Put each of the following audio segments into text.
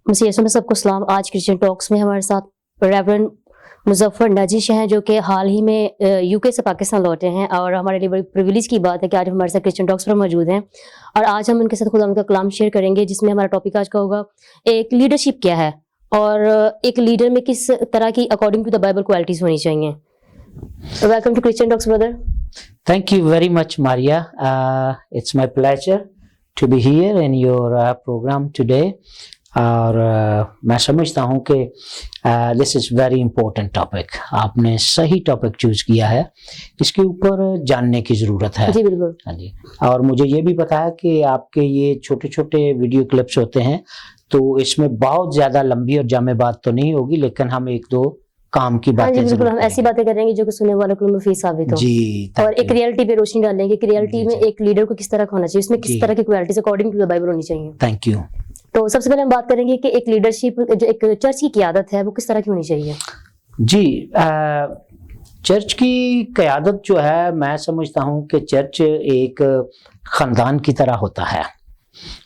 مسیح یسوع میں سب کو سلام. آج کرسچن ٹاکس میں ہمارے ساتھ ریورنڈ مظفر نجی ہیں جو کہ حال ہی میں یو کے سے پاکستان لوٹے ہیں, اور ہمارے لیے بڑی پریویلیج کی بات ہے کہ آج ہمارے ساتھ کرسچن ٹاکس پر موجود ہیں, اور آج ہم ان کے ساتھ خدا ان کا کلام شیئر کریں گے, جس میں ہمارا ٹاپک آج کا ہوگا ایک لیڈرشپ کیا ہے اور ایک لیڈر میں کس طرح کی according to the Bible qualities ہونی چاہیے. Welcome to Christian talks brother. Thank you very much, Maria. It's my pleasure to be here in your program today. اور میں سمجھتا ہوں کہ this is very important topic. آپ نے صحیح ٹاپک چوز کیا ہے, اس کے اوپر جاننے کی ضرورت ہے. جی بالکل. ہاں جی, اور مجھے یہ بھی پتا ہے کہ آپ کے یہ چھوٹے چھوٹے ویڈیو کلپس ہوتے ہیں, تو اس میں بہت زیادہ لمبی اور جامع بات تو نہیں ہوگی, لیکن ہم ایک دو کام کی باتیں بالکل ہم ایسی باتیں کریں گے جو کہ سننے والوں کو مفید ثابت ہو. جی, اور ایک ریئلٹی پہ روشنی ڈالیں گے کہ ریئلٹی میں ایک لیڈر کو کس طرح کا ہونا چاہیے, اس میں کس طرح کی qualities according to the Bible ہونی چاہیے. Thank you. تو سب سے پہلے ہم بات کریں گے کہ ایک لیڈرشپ جو ایک چرچ کی قیادت ہے وہ کس طرح کی ہونی چاہیے. جی, چرچ کی قیادت جو ہے, میں سمجھتا ہوں کہ چرچ ایک خاندان کی طرح ہوتا ہے.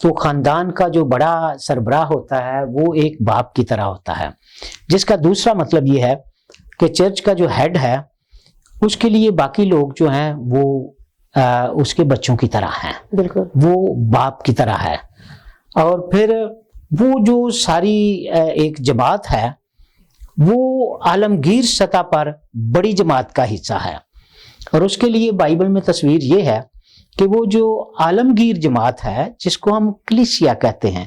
تو خاندان کا جو بڑا سربراہ ہوتا ہے وہ ایک باپ کی طرح ہوتا ہے, جس کا دوسرا مطلب یہ ہے کہ چرچ کا جو ہیڈ ہے اس کے لیے باقی لوگ جو ہیں وہ اس کے بچوں کی طرح ہیں. بالکل, وہ باپ کی طرح ہے. اور پھر وہ جو ساری ایک جماعت ہے وہ عالمگیر سطح پر بڑی جماعت کا حصہ ہے, اور اس کے لیے بائبل میں تصویر یہ ہے کہ وہ جو عالمگیر جماعت ہے جس کو ہم کلیسیا کہتے ہیں,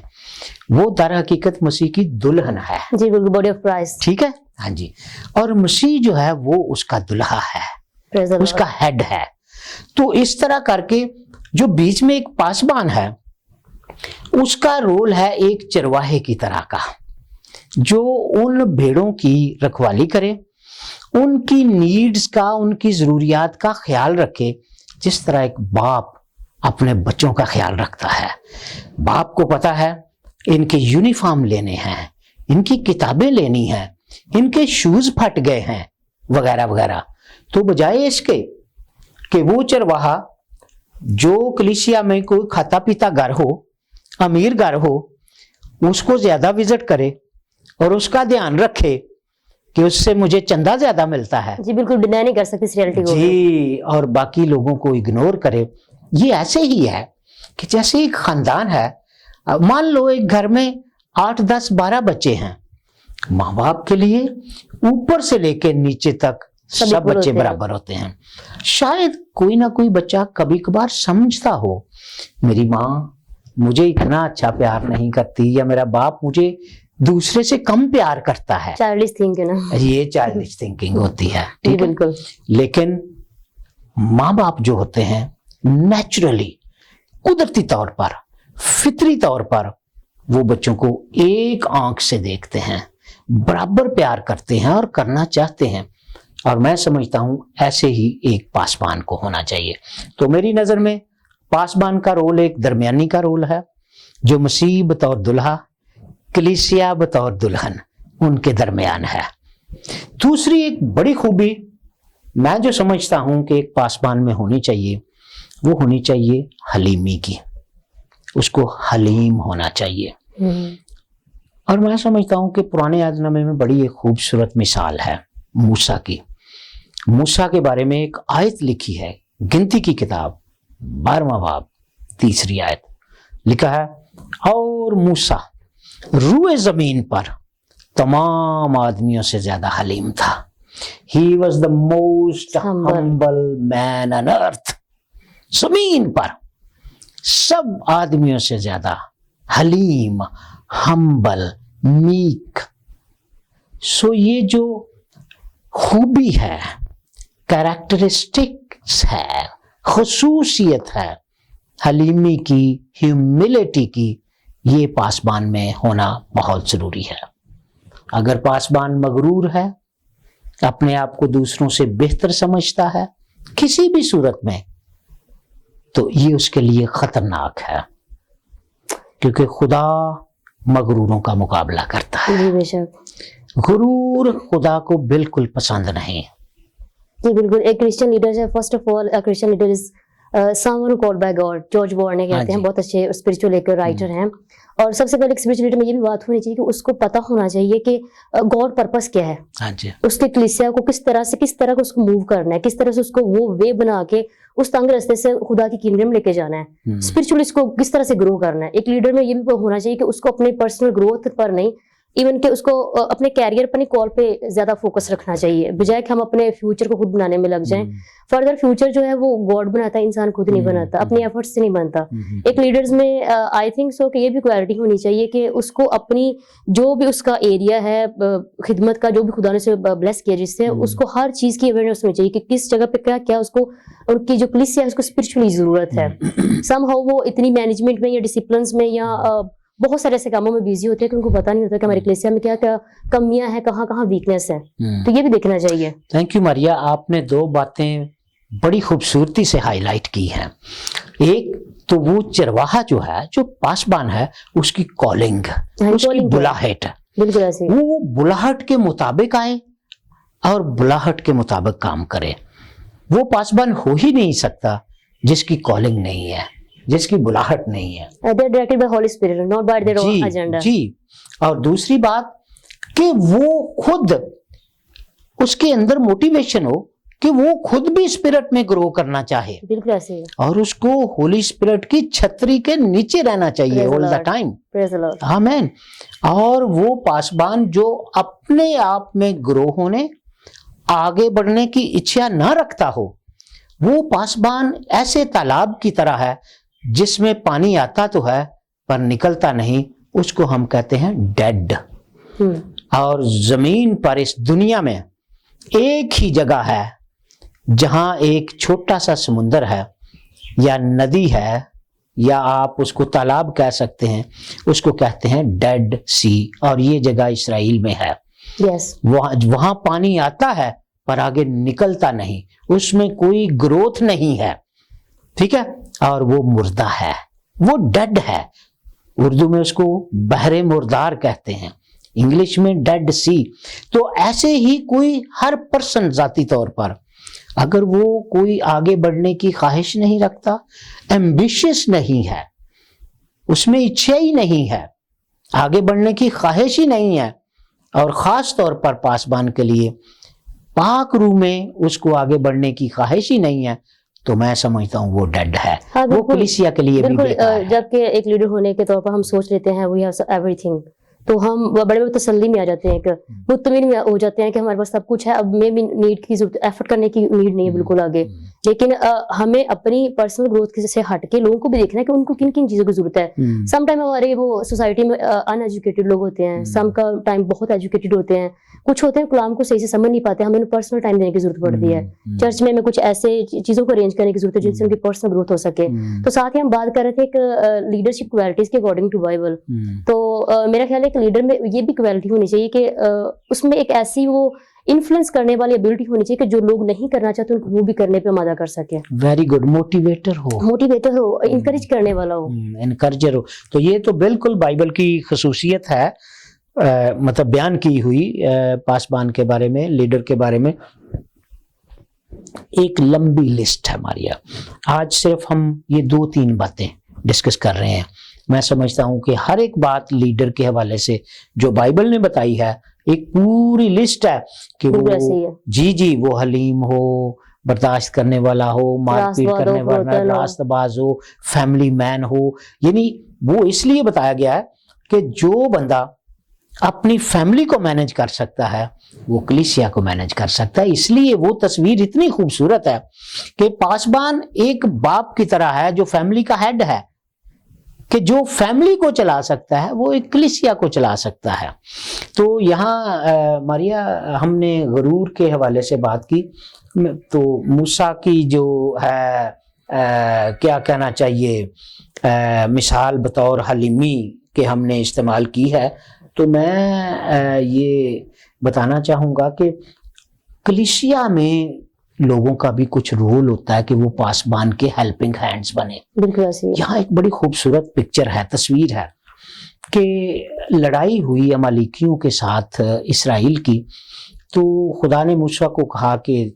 وہ در حقیقت مسیح کی دلہن ہے. جی بالکل, باڈی آف کرائسٹ. ٹھیک ہے, ہاں جی, اور مسیح جو ہے وہ اس کا دلہا ہے, اس کا ہیڈ ہے. تو اس طرح کر کے جو بیچ میں ایک پاسبان ہے اس کا رول ہے ایک چرواہے کی طرح کا, جو ان بھیڑوں کی رکھوالی کرے, ان کی نیڈز کا, ان کی ضروریات کا خیال رکھے, جس طرح ایک باپ اپنے بچوں کا خیال رکھتا ہے. باپ کو پتا ہے ان کے یونیفارم لینے ہیں, ان کی کتابیں لینی ہیں, ان کے شوز پھٹ گئے ہیں وغیرہ وغیرہ. تو بجائے اس کے کہ وہ چرواہا جو کلیسیا میں کوئی کھاتا پیتا گھر ہو, امیر گھر ہو, اس کو زیادہ وزٹ کرے اور اس کا دھیان رکھے کہ اس سے مجھے چندہ زیادہ ملتا ہے. جی بالکل, ڈینائی نہیں کر سکتی اس ریئلٹی کو. جی, اور باقی لوگوں کو اگنور کرے. یہ ایسے ہی ہے کہ جیسے ایک خاندان ہے, مان لو ایک گھر میں 8, 10, 12 بچے ہیں, ماں باپ کے لیے اوپر سے لے کے نیچے تک سب بچے برابر ہوتے ہیں. شاید کوئی نہ کوئی بچہ کبھی کبھار سمجھتا ہو میری ماں مجھے اتنا اچھا پیار نہیں کرتی, یا میرا باپ مجھے دوسرے سے کم پیار کرتا ہے. چائلڈش تھنکنگ نا, یہ چائلڈش تھنکنگ ہوتی ہے. جی بالکل. لیکن ماں باپ جو ہوتے ہیں نیچرلی, قدرتی طور پر, فطری طور پر وہ بچوں کو ایک آنکھ سے دیکھتے ہیں, برابر پیار کرتے ہیں اور کرنا چاہتے ہیں. اور میں سمجھتا ہوں ایسے ہی ایک پاسبان کو ہونا چاہیے. تو میری نظر میں پاسبان کا رول ایک درمیانی کا رول ہے, جو مسیح بطور دلہا, کلیسیا بطور دلہن ان کے درمیان ہے. دوسری ایک بڑی خوبی میں جو سمجھتا ہوں کہ ایک پاسبان میں ہونی چاہیے, وہ ہونی چاہیے حلیمی کی. اس کو حلیم ہونا چاہیے. اور میں سمجھتا ہوں کہ پرانے عہد نامے میں بڑی ایک خوبصورت مثال ہے موسیٰ کی. موسیٰ کے بارے میں ایک آیت لکھی ہے, گنتی کی کتاب 12واں باب 3 آیت, لکھا ہے, اور موسیٰ روئے زمین پر تمام آدمیوں سے زیادہ حلیم تھا. He was the most humble man on earth. زمین پر سب آدمیوں سے زیادہ حلیم, ہمبل, میک. سو یہ جو خوبی ہے, کیریکٹرسٹکس ہے, خصوصیت ہے حلیمی کی, ہیوملٹی کی, یہ پاسبان میں ہونا بہت ضروری ہے. اگر پاسبان مغرور ہے, اپنے آپ کو دوسروں سے بہتر سمجھتا ہے کسی بھی صورت میں, تو یہ اس کے لیے خطرناک ہے, کیونکہ خدا مغروروں کا مقابلہ کرتا ہے. جی بے شک, غرور خدا کو بالکل پسند نہیں. جی بالکل. ایک کرسچن لیڈر ہے, first of all Christian leader is someone called by God. George Warne کہتے ہیں, بہت اچھے اسپرچول ایک رائٹر ہیں, اور سب سے پہلے اسپرچولیٹی میں یہ بھی بات ہونی چاہیے کہ اس کو پتہ ہونا چاہیے کہ گاڈ پرپس کیا ہے, ہاں جی, اس کے کلیسیا کو کس طرح کو اس کو موو کرنا ہے, کس طرح سے اس کو وہ وے بنا کے اس تنگ راستے سے خدا کی کنگڈم لے کے جانا ہے, اسپرچولی اس کو کس طرح سے گرو کرنا ہے. ایک لیڈر میں یہ بھی ہونا چاہیے کہ اس کو اپنے پرسنل گروتھ پر نہیں, ایون کہ اس کو اپنے کیریئر پر کال پہ زیادہ فوکس رکھنا چاہیے, بجائے کہ ہم اپنے فیوچر کو خود بنانے میں لگ جائیں. فردر فیوچر جو ہے وہ گاڈ بناتا ہے, انسان خود نہیں بناتا, اپنے ایفرٹ سے نہیں بنتا. ایک لیڈرز میں آئی تھنک سو کہ یہ بھی کوالٹی ہونی چاہیے کہ اس کو اپنی جو بھی اس کا ایریا ہے خدمت کا, جو بھی خدا نے سے بلیس کیا جس سے, اس کو ہر چیز کی اویئرنیس ہونی چاہیے کہ کس جگہ پہ کیا کیا اس کو, ان کی جو کلیسیا ہے اس کو اسپرچولی ضرورت ہے. سم ہاؤ وہ اتنی مینجمنٹ میں یا ڈسپلنس میں یا بہت سارے ایسے کاموں میں بیزی ہوتے ہیں کہ ان کو پتہ نہیں ہوتا کہ ہماری کلیسیا میں کیا کیا کمیاں ہیں, کہاں کہاں ویکنیس ہے. تو یہ بھی دیکھنا چاہیے. تھینک یو ماریا, آپ نے 2 باتیں بڑی خوبصورتی سے ہائی لائٹ کی ہیں. ایک تو وہ چرواہا جو ہے, جو پاسبان ہے, اس کی کالنگ, اس کی بلاہٹ, بالکل ایسے وہ بلاہٹ کے مطابق آئے اور بلاہٹ کے مطابق کام کرے. وہ پاسبان ہو ہی نہیں سکتا جس کی کالنگ نہیں ہے, جس کی بلاہٹ نہیں ہے. they are directed by Holy Spirit, not by their own agenda. جی, اور دوسری بات کہ وہ خود, اس کے اندر موٹیویشن ہو کہ وہ خود بھی اسپرٹ میں گرو کرنا چاہے, بالکل ایسے, اور اس کو ہولی اسپرٹ کی چھتری کے نیچے رہنا چاہیے all the time. آمین. اور وہ پاسبان جو اپنے آپ میں گرو ہونے, آگے بڑھنے کی اچھا نہ رکھتا ہو, وہ پاسبان ایسے تالاب کی طرح ہے جس میں پانی آتا تو ہے پر نکلتا نہیں, اس کو ہم کہتے ہیں ڈیڈ. اور زمین پر اس دنیا میں ایک ہی جگہ ہے جہاں ایک چھوٹا سا سمندر ہے یا ندی ہے, یا آپ اس کو تالاب کہہ سکتے ہیں, اس کو کہتے ہیں ڈیڈ سی, اور یہ جگہ اسرائیل میں ہے. وہاں پانی آتا ہے پر آگے نکلتا نہیں, اس میں کوئی گروتھ نہیں ہے, ٹھیک ہے, اور وہ مردہ ہے, وہ ڈیڈ ہے. اردو میں اس کو بحر مردار کہتے ہیں, انگلش میں ڈیڈ سی. تو ایسے ہی کوئی ہر پرسن ذاتی طور پر اگر وہ کوئی آگے بڑھنے کی خواہش نہیں رکھتا, ایمبیشس نہیں ہے, اس میں اچھا ہی نہیں ہے, آگے بڑھنے کی خواہش ہی نہیں ہے, اور خاص طور پر پاسبان کے لیے پاک روح میں اس کو آگے بڑھنے کی خواہش ہی نہیں ہے, تو میں سمجھتا ہوں وہ ڈیڈ ہے. وہ کلیسیا کے لیے بھی بیکار ہے. جبکہ ایک لیڈر ہونے کے طور پر ہم سوچ لیتے ہیں وی ہیو ایوری تھنگ, تو ہم بڑے بڑے تسلی میں آ جاتے ہیں, کہ مطمئن ہو جاتے ہیں کہ ہمارے پاس سب کچھ ہے, اب میں بھی نیڈ کی ضرورت, ایفرٹ کرنے کی نیڈ نہیں ہے بالکل آگے. لیکن ہمیں اپنی پرسنل گروتھ سے ہٹ کے لوگوں کو بھی دیکھنا ہے کہ ان کو کن کن چیزوں کی ضرورت ہے. سم ٹائم ہمارے وہ سوسائٹی میں ان ایجوکیٹڈ لوگ ہوتے ہیں, سم کا ٹائم بہت ایجوکیٹڈ ہوتے ہیں, کچھ ہوتے ہیں کلام کو صحیح سے سمجھ نہیں پاتے, ہمیں انہیں پرسنل ٹائم دینے کی ضرورت پڑتی ہے. چرچ میں ہمیں کچھ ایسے چیزوں کو ارینج کرنے کی ضرورت ہے جن سے ان کی پرسنل گروتھ ہو سکے. تو ساتھ ہی ہم بات کر رہے تھے کہ لیڈرشپ کوالٹیز کے اکارڈنگ ٹو بائبل, تو میرا خیال ہے کہ لیڈر میں یہ بھی کوالٹی ہونی چاہیے کہ اس میں ایک ایسی وہ انفلوئنس کرنے والی ابیلٹی ہونی چاہیے کہ جو لوگ نہیں کرنا چاہتے ان کو وہ بھی کرنے پہ آمادہ کر سکے. Very good. موٹیویٹر ہو, انکریج کرنے والا ہو, انکریجر ہو. تو یہ تو بالکل بائبل کی خصوصیت ہے, مطلب بیان کی ہوئی پاسبان کے بارے میں, لیڈر کے بارے میں. ایک لمبی لسٹ ہے ماریا, آج صرف ہم یہ 2-3 باتیں ڈسکس کر رہے ہیں. میں سمجھتا ہوں کہ ہر ایک بات لیڈر کے حوالے سے جو بائبل نے بتائی ہے, ایک پوری لسٹ ہے کہ وہ جی وہ حلیم ہو, برداشت کرنے والا ہو, مار پیٹ کرنے والا, راست باز ہو, فیملی مین ہو. یعنی وہ اس لیے بتایا گیا ہے کہ جو بندہ اپنی فیملی کو مینج کر سکتا ہے وہ کلیسیا کو مینج کر سکتا ہے. اس لیے وہ تصویر اتنی خوبصورت ہے کہ پاسبان ایک باپ کی طرح ہے جو فیملی کا ہیڈ ہے, کہ جو فیملی کو چلا سکتا ہے وہ ایک کلیسیا کو چلا سکتا ہے. تو یہاں ماریا ہم نے غرور کے حوالے سے بات کی, تو موسیٰ کی جو ہے کیا کہنا چاہیے مثال بطور حلیمی کے ہم نے استعمال کی ہے. تو میں یہ بتانا چاہوں گا کہ کلیسیا میں لوگوں کا بھی کچھ رول ہوتا ہے کہ وہ پاسبان کے ہیلپنگ ہینڈز بنے. یہاں ایک بڑی خوبصورت پکچر ہے, تصویر ہے کہ لڑائی ہوئی امالیکیوں کے ساتھ اسرائیل کی, تو خدا نے موسیٰ کو کہا کہ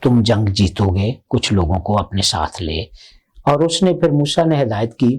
تم جنگ جیتو گے, کچھ لوگوں کو اپنے ساتھ لے, اور اس نے پھر موسیٰ نے ہدایت کی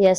yes,